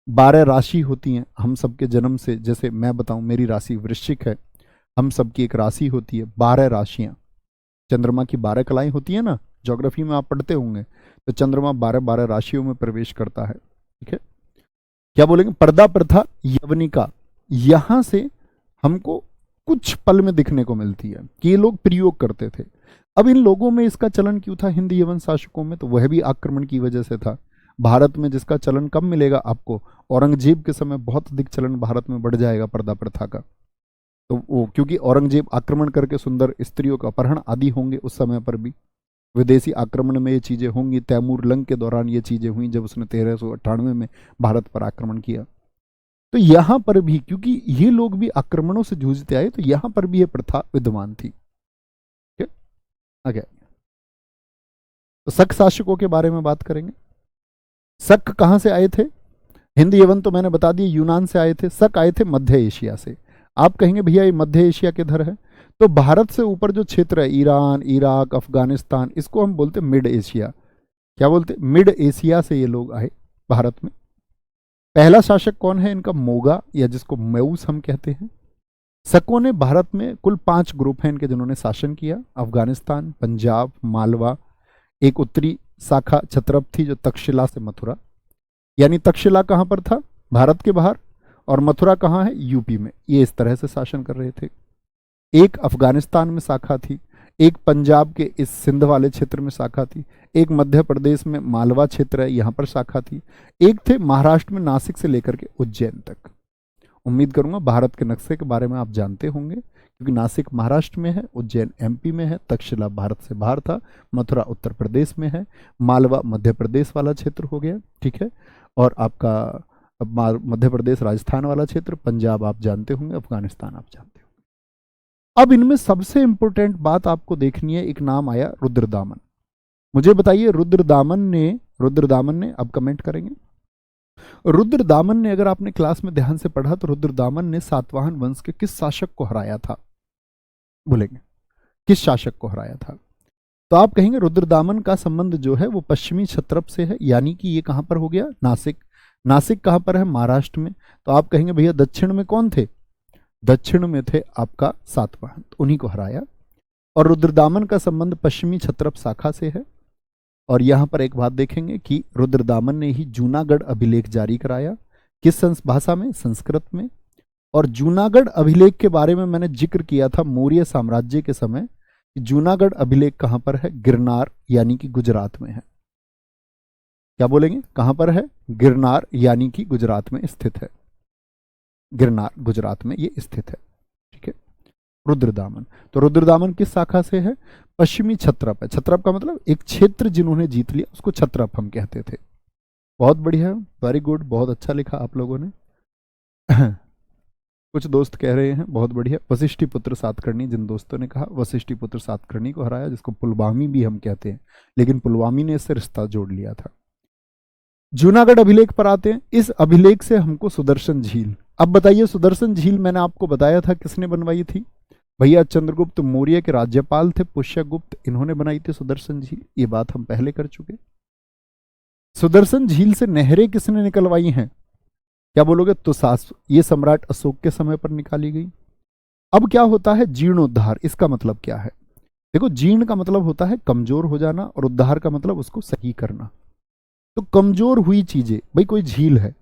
12 राशि होती हैं हम सबके जन्म से, जैसे मैं बताऊं मेरी राशि वृश्चिक है, हम सबकी एक राशि होती है, 12 राशियां। चंद्रमा की 12 कलाएं होती है ना, ज्योग्राफी में आप पढ़ते होंगे, तो चंद्रमा 12-12 राशियों में प्रवेश करता है, ठीक है। क्या बोलेंगे? पर्दा प्रथा यवनिका, यहां से हमको कुछ पल में दिखने को मिलती है कि ये लोग प्रयोग करते थे। अब इन लोगों में इसका चलन क्यों था हिंद यवन शासकों में? तो वह भी आक्रमण की वजह से था। भारत में जिसका चलन कब मिलेगा आपको? औरंगजेब के समय बहुत अधिक चलन भारत में बढ़ जाएगा पर्दा प्रथा का। तो वो क्योंकि औरंगजेब आक्रमण करके सुंदर स्त्रियों का अपहरण आदि होंगे, उस समय पर भी विदेशी आक्रमण में ये चीजें होंगी। तैमूर लंग के दौरान ये चीजें हुई जब उसने 1398 में भारत पर आक्रमण किया। तो यहां पर भी क्योंकि ये लोग भी आक्रमणों से जूझते आए, तो यहां पर भी ये प्रथा विद्यमान थी। ठीक है, आगे तो शक शासकों के बारे में बात करेंगे। शक कहां से आए थे? हिंद यवन तो मैंने बता दिया यूनान से आए थे। शक आए थे मध्य एशिया से। आप कहेंगे भैया ये मध्य एशिया किधर है? तो भारत से ऊपर जो क्षेत्र है, ईरान, इराक, अफगानिस्तान, इसको हम बोलते मिड एशिया। क्या बोलते? मिड एशिया से ये लोग आए भारत में। पहला शासक कौन है इनका? मोगा, या जिसको मेउस हम कहते हैं। शकों ने भारत में कुल 5 ग्रुप हैं इनके जिन्होंने शासन किया। अफगानिस्तान, पंजाब, मालवा, एक उत्तरी शाखा छत्रप थी जो तक्षशिला से मथुरा, यानी तक्षशिला कहां पर था? भारत के बाहर, और मथुरा कहां है? यूपी में। ये इस तरह से शासन कर रहे थे। एक अफगानिस्तान में शाखा थी, एक पंजाब के इस सिंध वाले क्षेत्र में शाखा थी, एक मध्य प्रदेश में मालवा क्षेत्र है यहाँ पर शाखा थी, एक थे महाराष्ट्र में नासिक से लेकर के उज्जैन तक। उम्मीद करूंगा भारत के नक्शे के बारे में आप जानते होंगे, क्योंकि नासिक महाराष्ट्र में है, उज्जैन एमपी में है, तक्षशिला भारत से बाहर था, मथुरा उत्तर प्रदेश में है, मालवा मध्य प्रदेश वाला क्षेत्र हो गया, ठीक है। और आपका मध्य प्रदेश राजस्थान वाला क्षेत्र, पंजाब आप जानते होंगे, अफगानिस्तान आप जानते होंगे। अब इनमें सबसे इंपॉर्टेंट बात आपको देखनी है, एक नाम आया रुद्रदामन। मुझे बताइए रुद्रदामन ने, अब कमेंट करेंगे। रुद्रदामन ने, अगर आपने क्लास में ध्यान से पढ़ा, तो रुद्रदामन ने सातवाहन वंश के किस शासक को हराया था? बोलेंगे किस शासक को हराया था? तो आप कहेंगे रुद्रदामन का संबंध जो है वो पश्चिमी क्षत्रप से है, यानी कि ये कहां पर हो गया? नासिक। नासिक कहां पर है? महाराष्ट्र में। तो आप कहेंगे भैया दक्षिण में कौन थे? दक्षिण में थे आपका सातवाहन, तो उन्हीं को हराया। और रुद्रदामन का संबंध पश्चिमी क्षत्रप शाखा से है। और यहां पर एक बात देखेंगे कि रुद्रदामन ने ही जूनागढ़ अभिलेख जारी कराया। किस भाषा में? संस्कृत में। और जूनागढ़ अभिलेख के बारे में मैंने जिक्र किया था मौर्य साम्राज्य के समय। जूनागढ़ अभिलेख कहां पर है? गिरनार यानी कि गुजरात में है। क्या बोलेंगे? कहां पर है? गिरनार यानी कि गुजरात में स्थित है। गिरनार गुजरात में ये स्थित है। ठीक है। रुद्रदामन, तो रुद्रदामन किस शाखा से है? पश्चिमी क्षत्रप है। क्षत्रप का मतलब एक क्षेत्र जिन्होंने जीत लिया उसको क्षत्रप हम कहते थे। बहुत बढ़िया, वेरी गुड, बहुत अच्छा लिखा आप लोगों ने। कुछ दोस्त कह रहे हैं बहुत बढ़िया, वशिष्ठिपुत्र सातकर्णी, जिन दोस्तों ने कहा वशिष्ठिपुत्र सातकर्णी को हराया, जिसको पुलवामी भी हम कहते हैं, लेकिन पुलवामी ने इससे रिश्ता जोड़ लिया था। जूनागढ़ अभिलेख पर आते हैं। इस अभिलेख से हमको सुदर्शन झील, अब बताइए सुदर्शन झील मैंने आपको बताया था किसने बनवाई थी? भैया चंद्रगुप्त मौर्य के राज्यपाल थे पुष्यगुप्त, इन्होंने बनाई थी सुदर्शन झील, ये बात हम पहले कर चुके। सुदर्शन झील से नहरें किसने निकलवाई हैं? क्या बोलोगे? तो ये सम्राट अशोक के समय पर निकाली गई। अब क्या होता है जीर्णोद्धार, इसका मतलब क्या है? देखो, जीर्ण का मतलब होता है कमजोर हो जाना और उद्धार का मतलब उसको सही करना। तो कमजोर हुई चीजें, भाई कोई झील है,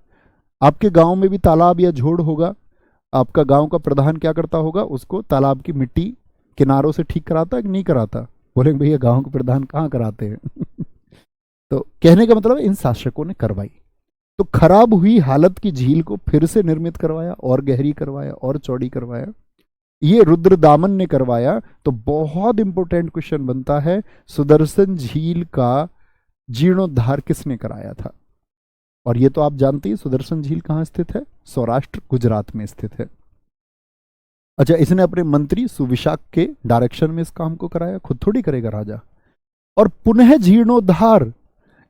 आपके गांव में भी तालाब या झोड़ होगा, आपका गांव का प्रधान क्या करता होगा? उसको तालाब की मिट्टी किनारों से ठीक कराता है कि नहीं कराता? बोलेंगे भैया गांव के प्रधान कहाँ कराते हैं? तो कहने का मतलब इन शासकों ने करवाई। तो खराब हुई हालत की झील को फिर से निर्मित करवाया, और गहरी करवाया, और चौड़ी करवाया। ये रुद्रदामन ने करवाया। तो बहुत इंपॉर्टेंट क्वेश्चन बनता है, सुदर्शन झील का जीर्णोद्धार किसने कराया था? और ये तो आप जानते हैं सुदर्शन झील कहां स्थित है? सौराष्ट्र गुजरात में स्थित है। अच्छा, इसने अपने मंत्री सुविशाख के डायरेक्शन में इस काम को कराया, खुद थोड़ी करेगा राजा। और पुनः जीर्णोद्धार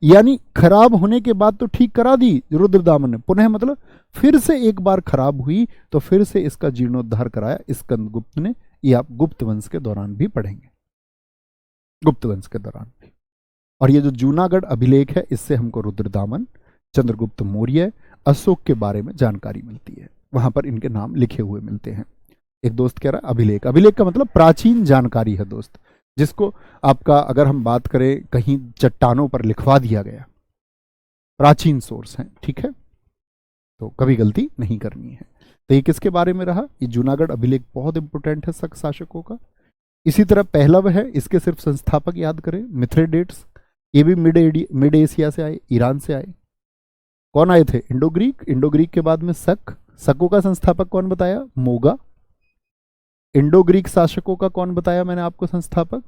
यानी खराब होने के बाद तो ठीक करा दी रुद्रदामन ने, पुनः मतलब फिर से एक बार खराब हुई तो फिर से इसका जीर्णोद्धार कराया स्कंदगुप्त ने। ये आप गुप्त वंश के दौरान भी पढ़ेंगे, गुप्त वंश के दौरान भी। और ये जो जूनागढ़ अभिलेख है इससे हमको रुद्रदामन, चंद्रगुप्त मौर्य, अशोक के बारे में जानकारी मिलती है, वहां पर इनके नाम लिखे हुए मिलते हैं। एक दोस्त कह रहा है अभिलेख, अभिलेख का मतलब प्राचीन जानकारी है दोस्त, जिसको आपका अगर हम बात करें कहीं चट्टानों पर लिखवा दिया गया, प्राचीन सोर्स है। ठीक है, तो कभी गलती नहीं करनी है। तो ये किसके बारे में रहा? ये जूनागढ़ अभिलेख बहुत इंपॉर्टेंट है शक शासकों का। इसी तरह पहलव है, इसके सिर्फ संस्थापक याद करें, मिथ्रेडेट्स, ये भी मिड एशिया से आए, ईरान से आए। कौन आए थे? इंडो ग्रीक, इंडो ग्रीक के बाद में शकों का संस्थापक कौन बताया? मोगा। इंडो ग्रीक शासकों का कौन बताया मैंने आपको संस्थापक?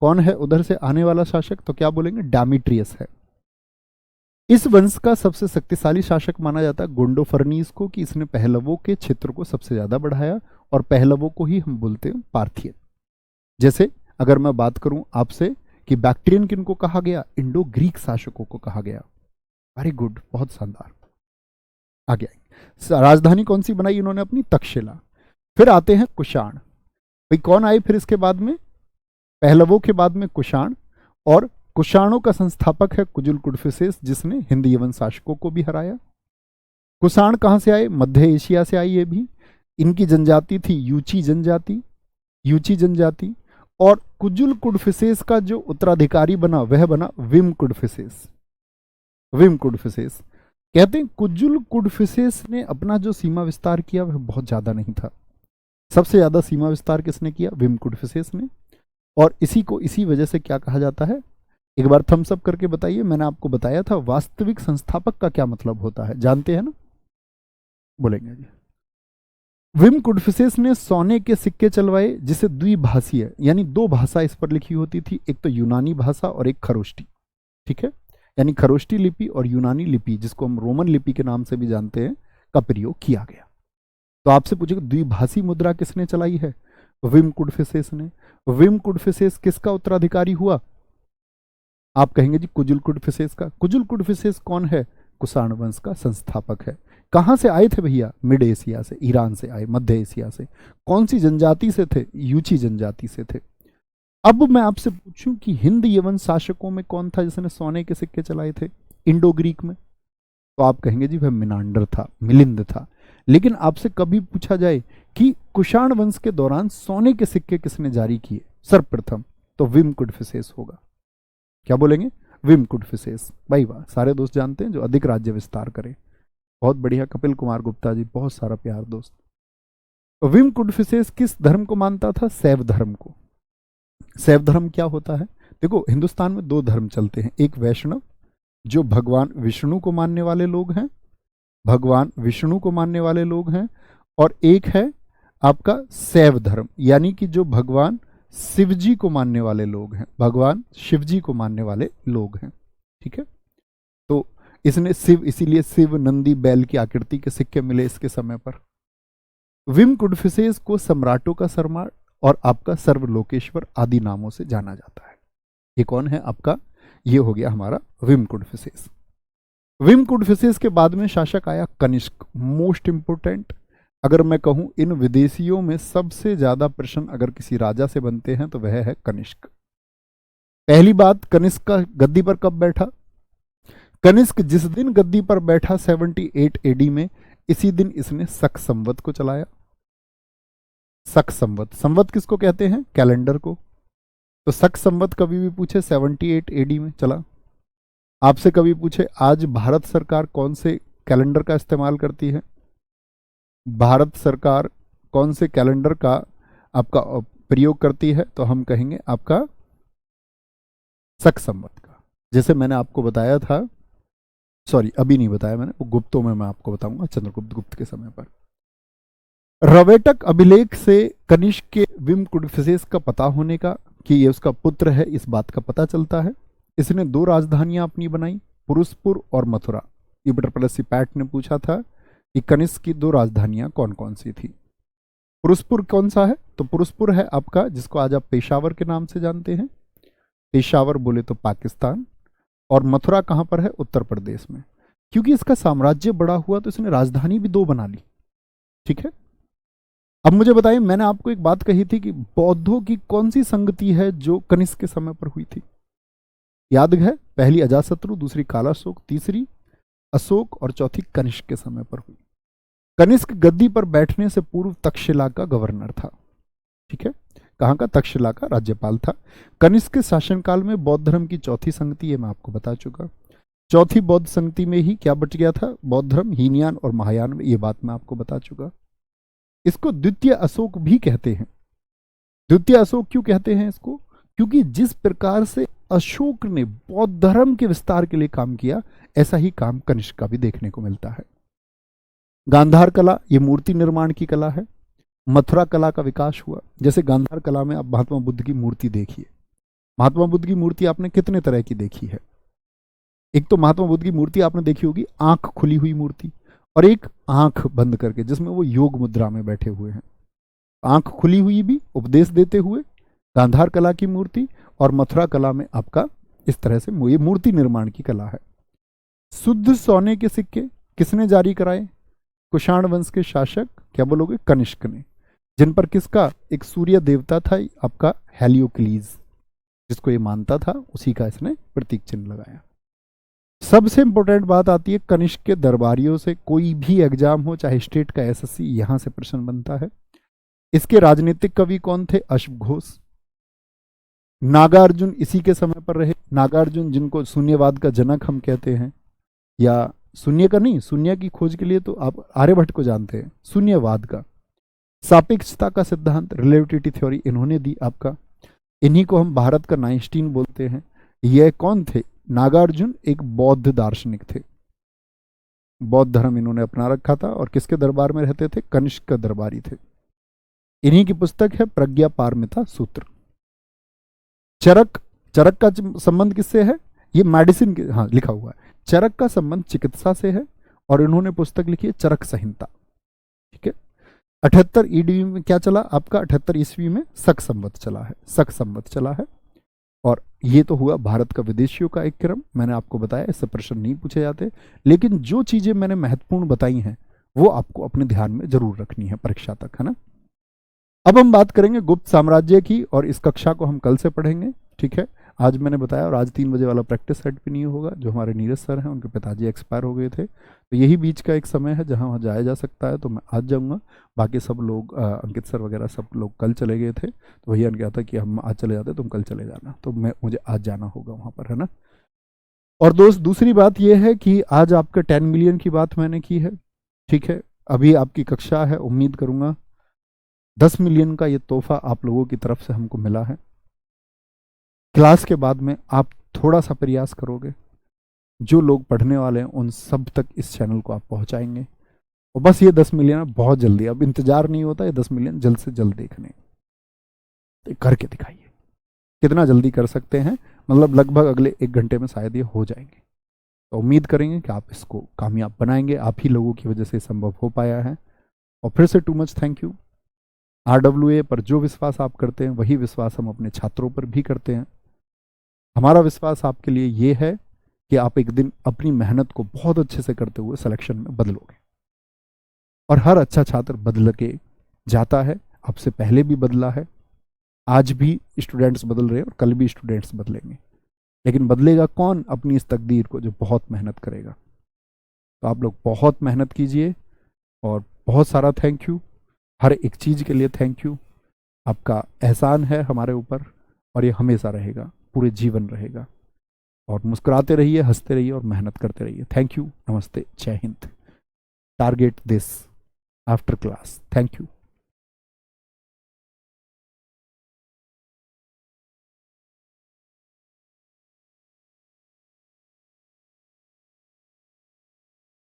कौन है उधर से आने वाला शासक? तो क्या बोलेंगे? डामिट्रियस है। इस वंश का सबसे शक्तिशाली शासक माना जाता है गोंडोफर्नीस को, कि इसने पहलवों के क्षेत्र को सबसे ज्यादा बढ़ाया, और पहलवों को ही हम बोलते हैं पार्थियन। जैसे अगर मैं बात करूं आपसे कि बैक्ट्रियन किनको कहा गया? इंडो ग्रीक शासकों को कहा गया। वेरी गुड, बहुत शानदार। आगे आएंगे। राजधानी कौन सी बनाई इन्होंने अपनी? तक्षशिला। फिर आते हैं कुषाण। भाई कौन आए फिर इसके बाद में? पहलवों के बाद में कुषाण, और कुषाणों का संस्थापक है कुजुल कुडफिसेस, जिसने हिंद यवन शासकों को भी हराया। कुषाण कहां से आए? मध्य एशिया से आई। ये भी इनकी जनजाति थी यूची जनजाति, यूची जनजाति। और कुजुल कुडफिसेस का जो उत्तराधिकारी बना वह बना विम कुडफिसेस। विम कुडफिसेस कहते हैं कुजुल कुडफिसेस ने अपना जो सीमा विस्तार किया वह बहुत ज्यादा नहीं था। सबसे ज्यादा सीमा विस्तार किसने किया? विम कुडफिसेस ने। और इसी को इसी वजह से क्या कहा जाता है? एक बार थम्स अप करके बताइए, मैंने आपको बताया था वास्तविक संस्थापक का क्या मतलब होता है, जानते हैं ना? बोलेंगे जी। विम कुडफिसेस ने सोने के सिक्के चलवाए, जिसे द्विभाषीय यानी दो भाषा इस पर लिखी होती थी, एक तो यूनानी भाषा और एक खरोष्टी। ठीक है, यानी खरोष्टी लिपि और यूनानी लिपि, जिसको हम रोमन लिपि के नाम से भी जानते हैं, का प्रयोग किया गया। तो आपसे पूछेगा द्विभाषी मुद्रा किसने चलाई है? विम कुडफिसेस ने। विम कुडफिसेस किसका उत्तराधिकारी हुआ? आप कहेंगे जी कुजुल कुडफिसेस का। कुजुल कुडफिसेस कौन है? कुषाण वंश का संस्थापक है। कहां से आए थे भैया? मिड एशिया से, ईरान से आए, मध्य एशिया से। कौन सी जनजाति से थे? यूची जनजाति से थे। अब मैं आपसे पूछूं कि हिंद यवन शासकों में कौन था जिसने सोने के सिक्के चलाए थे इंडो ग्रीक में? तो आप कहेंगे जी वह मिनांडर था, मिलिंद था। लेकिन आपसे कभी पूछा जाए कि कुषाण वंश के दौरान सोने के सिक्के किसने जारी किए सर्वप्रथम, तो विम कुडफिसेस होगा। क्या बोलेंगे? विम कुडफिसेस। भाई वाह, सारे दोस्त जानते हैं जो अधिक राज्य विस्तार करे। बहुत बढ़िया, कपिल कुमार गुप्ता जी, बहुत सारा प्यार दोस्त। विम कुडफिसेस किस धर्म को मानता था? शैव धर्म को। शैव धर्म क्या होता है? देखो, हिंदुस्तान में दो धर्म चलते हैं, एक वैष्णव जो भगवान विष्णु को मानने वाले लोग हैं, भगवान विष्णु को मानने वाले लोग हैं, और एक है आपका शैव धर्म, यानी कि जो भगवान शिव जी को मानने वाले लोग हैं, भगवान शिव जी को मानने वाले लोग हैं। ठीक है, तो इसने शिव, इसीलिए शिव नंदी बैल की आकृति के सिक्के मिले इसके समय पर। विम कुडफिसेस को सम्राटों का सम्राट और आपका सर्वलोकेश्वर आदि नामों से जाना जाता है। ये कौन है आपका? ये हो गया हमारा विम कुडफिसेस। विम कुडफिसेस के बाद में शासक आया कनिष्क, मोस्ट इंपोर्टेंट। अगर मैं कहूं इन विदेशियों में सबसे ज्यादा प्रश्न अगर किसी राजा से बनते हैं तो वह है कनिष्क। पहली बात, कनिष्क का गद्दी पर कब बैठा? कनिष्क जिस दिन गद्दी पर बैठा 78 एडी में, इसी दिन इसने शक संवत को चलाया। शक संवत, संवत किसको कहते हैं? कैलेंडर को। तो शक संवत कभी भी पूछे 78 एडी में चला। आपसे कभी पूछे आज भारत सरकार कौन से कैलेंडर का इस्तेमाल करती है? भारत सरकार कौन से कैलेंडर का आपका प्रयोग करती है? तो हम कहेंगे आपका शक संवत का। जैसे मैंने आपको बताया था, सॉरी अभी नहीं बताया मैंने, वो गुप्तों में मैं आपको बताऊंगा, चंद्रगुप्त गुप्त के समय पर। रवेटक अभिलेख से कनिष्क के विम कुडफिसेस का पता होने का कि ये उसका पुत्र है, इस बात का पता चलता है। इसने दो राजधानियां अपनी बनाई, पुरुषपुर और मथुरा। यूपिटर पैट ने पूछा था कि कनिष्क की दो राजधानियां कौन कौन सी थी। पुरुषपुर कौन सा है? तो पुरुषपुर है आपका, जिसको आज आप पेशावर के नाम से जानते हैं, पेशावर बोले तो पाकिस्तान। और मथुरा कहां पर है? उत्तर प्रदेश में। क्योंकि इसका साम्राज्य बड़ा हुआ तो इसने राजधानी भी दो बना ली। ठीक है, अब मुझे बताइए, मैंने आपको एक बात कही थी कि बौद्धों की कौन सी संगति है जो कनिष्क के समय पर हुई थी? याद है? पहली अजातशत्रु, दूसरी कालाशोक, तीसरी अशोक और चौथी कनिष्क के समय पर हुई। कनिष्क गद्दी पर बैठने से पूर्व तक्षशिला का गवर्नर था। ठीक है, कहां का? तक्षशिला का राज्यपाल था। कनिष्क के शासनकाल में बौद्ध धर्म की चौथी संगति है, मैं आपको बता चुका। चौथी बौद्ध संगति में ही क्या बच गया था? बौद्ध धर्म, हीनयान और महायान में, ये बात मैं आपको बता चुका। इसको द्वितीय अशोक भी कहते हैं। द्वितीय अशोक क्यों कहते हैं इसको? क्योंकि जिस प्रकार से अशोक ने बौद्ध धर्म के विस्तार के लिए काम किया, ऐसा ही काम कनिष्क का भी देखने को मिलता है। गांधार कला, ये मूर्ति निर्माण की कला है। मथुरा कला का विकास हुआ। जैसे गांधार कला में आप महात्मा बुद्ध की मूर्ति देखिए। महात्मा बुद्ध की मूर्ति आपने कितने तरह की देखी है? एक तो महात्मा बुद्ध की मूर्ति आपने देखी होगी आंख खुली हुई मूर्ति, और एक आंख बंद करके जिसमें वो योग मुद्रा में बैठे हुए हैं। आंख खुली हुई भी उपदेश देते हुए गांधार कला की मूर्ति, और मथुरा कला में आपका इस तरह से ये मूर्ति निर्माण की कला है। शुद्ध सोने के सिक्के किसने जारी कराए? कुषाण वंश के शासक, क्या बोलोगे? कनिष्क ने। जिन पर किसका? एक सूर्य देवता था आपका हेलियोक्लीज, जिसको ये मानता था, उसी का इसने प्रतीक चिन्ह लगाया। सबसे इंपॉर्टेंट बात आती है कनिष्क के दरबारियों से कोई भी एग्जाम हो, चाहे स्टेट का एसएससी, यहां से प्रश्न बनता है। इसके राजनीतिक कवि कौन थे? अश्वघोष। नागार्जुन इसी के समय पर रहे। नागार्जुन जिनको शून्यवाद का जनक हम कहते हैं, या शून्य का नहीं, शून्य की खोज के लिए तो आप आर्यभट्ट को जानते हैं, शून्यवाद का, सापेक्षता का सिद्धांत, रिलेटिविटी थ्योरी इन्होंने दी आपका। इन्हीं को हम भारत का आइंस्टीन बोलते हैं। यह कौन थे? नागार्जुन एक बौद्ध दार्शनिक थे। बौद्ध धर्म इन्होंने अपना रखा था, और किसके दरबार में रहते थे? कनिष्क का दरबारी थे। इन्हीं की पुस्तक है प्रज्ञा पारमिता सूत्र। चरक, चरक का संबंध किससे है? ये मेडिसिन के, हाँ लिखा हुआ है। चरक का संबंध चिकित्सा से है, और इन्होंने पुस्तक लिखी है चरक संहिता। ठीक है, 78 ईडी में क्या चला आपका? 78 ईस्वी में शक संवत चला है, शक संवत चला है। और ये तो हुआ भारत का विदेशियों का एक क्रम, मैंने आपको बताया, इससे प्रश्न नहीं पूछे जाते, लेकिन जो चीजें मैंने महत्वपूर्ण बताई हैं वो आपको अपने ध्यान में जरूर रखनी है परीक्षा तक, है ना। अब हम बात करेंगे गुप्त साम्राज्य की, और इस कक्षा को हम कल से पढ़ेंगे। ठीक है, आज मैंने बताया, और आज 3 बजे वाला प्रैक्टिस सेट भी नहीं होगा। जो हमारे नीरज सर हैं, उनके पिताजी एक्सपायर हो गए थे, तो यही बीच का एक समय है जहां वहाँ जाया जा सकता है, तो मैं आज जाऊंगा। बाकी सब लोग, अंकित सर वगैरह सब लोग कल चले गए थे, तो भैया ने कहा था कि हम आज चले जाते, तुम कल चले जाना, तो मुझे आज जाना होगा वहाँ पर, है ना। और दोस्त, दूसरी बात यह है कि आज आपका 10 मिलियन की बात मैंने की है। ठीक है, अभी आपकी कक्षा है, उम्मीद करूंगा 10 मिलियन का ये तोहफा आप लोगों की तरफ से हमको मिला है। क्लास के बाद में आप थोड़ा सा प्रयास करोगे, जो लोग पढ़ने वाले हैं उन सब तक इस चैनल को आप पहुंचाएंगे। और बस ये 10 मिलियन बहुत जल्दी, अब इंतजार नहीं होता, ये 10 मिलियन जल्द से जल्द देखने, तो करके दिखाइए। कितना जल्दी कर सकते हैं, मतलब लगभग अगले 1 घंटे में शायद ये हो जाएंगे। तो उम्मीद करेंगे कि आप इसको कामयाब बनाएंगे, आप ही लोगों की वजह से संभव हो पाया है। और फिर से too much thank you. RWA पर जो विश्वास आप करते हैं वही विश्वास हम अपने छात्रों पर भी करते हैं। हमारा विश्वास आपके लिए ये है कि आप एक दिन अपनी मेहनत को बहुत अच्छे से करते हुए सिलेक्शन में बदलोगे। और हर अच्छा छात्र बदल के जाता है, आपसे पहले भी बदला है, आज भी स्टूडेंट्स बदल रहे हैं और कल भी स्टूडेंट्स बदलेंगे। लेकिन बदलेगा कौन? अपनी इस तकदीर को जो बहुत मेहनत करेगा। तो आप लोग बहुत मेहनत कीजिए और बहुत सारा थैंक यू, हर एक चीज़ के लिए थैंक यू। आपका एहसान है हमारे ऊपर और ये हमेशा रहेगा, पूरे जीवन रहेगा। और मुस्कुराते रहिए, हंसते रहिए और मेहनत करते रहिए। थैंक यू, नमस्ते, जय Hind. Target this after class. Thank you.